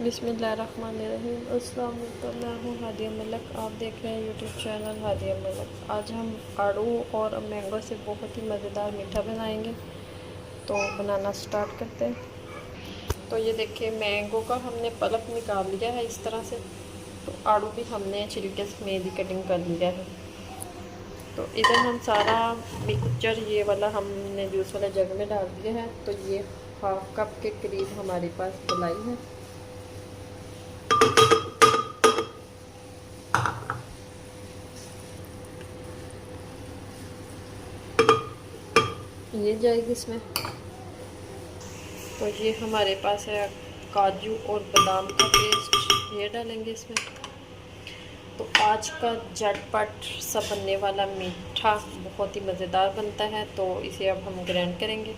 बिस्मिल्लाहिर्रहमानिर्रहीम। अस्सलाम वालेकुम। हादिया मलक, आप देख रहे हैं यूट्यूब चैनल हादिया मलक। आज हम आड़ू और मैंगो से बहुत ही मज़ेदार मीठा बनाएंगे, तो बनाना स्टार्ट करते हैं। तो ये देखिए, मैंगो का हमने पल्प निकाल लिया है इस तरह से। तो आड़ू भी हमने छिलके समेत ही कटिंग कर लिया है। तो इधर हम सारा मिक्सचर ये वाला हमने जूस वाले जग में डाल दिया है। तो ये हाफ कप के करीब हमारे पास मलाई है। ये जाएगी इसमें। तो ये हमारे पास है काजू और बादाम का पेस्ट, ये डालेंगे इसमें। तो आज का झटपट सा बनने वाला मीठा बहुत ही मज़ेदार बनता है। तो इसे अब हम ग्राइंड करेंगे।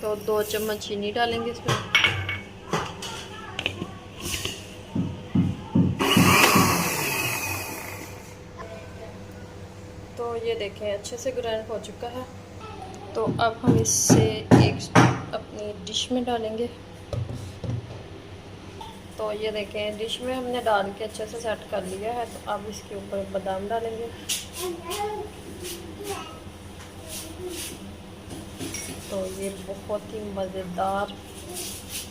तो 2 चम्मच चीनी डालेंगे इसमें। तो ये देखें, अच्छे से ग्राइंड हो चुका है। तो अब हम इससे एक अपनी डिश में डालेंगे। तो ये देखें, डिश में हमने डाल के अच्छे से सेट कर लिया है। तो अब इसके ऊपर बादाम डालेंगे। तो ये बहुत ही मज़ेदार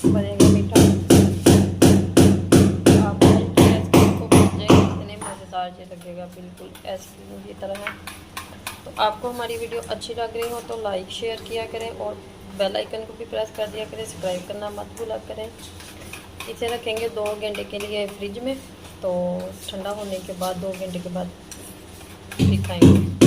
बनेगा मीठा। आप इसको इतने मज़ेदार ये लगेगा, बिल्कुल आइसक्रीम की तरह है। तो आपको हमारी वीडियो अच्छी लग रही हो तो लाइक शेयर किया करें और बेल आइकन को भी प्रेस कर दिया करें। सब्सक्राइब करना मत भूला करें। इसे रखेंगे 2 घंटे के लिए फ्रिज में। तो ठंडा होने के बाद 2 घंटे के बाद दिखाएंगे।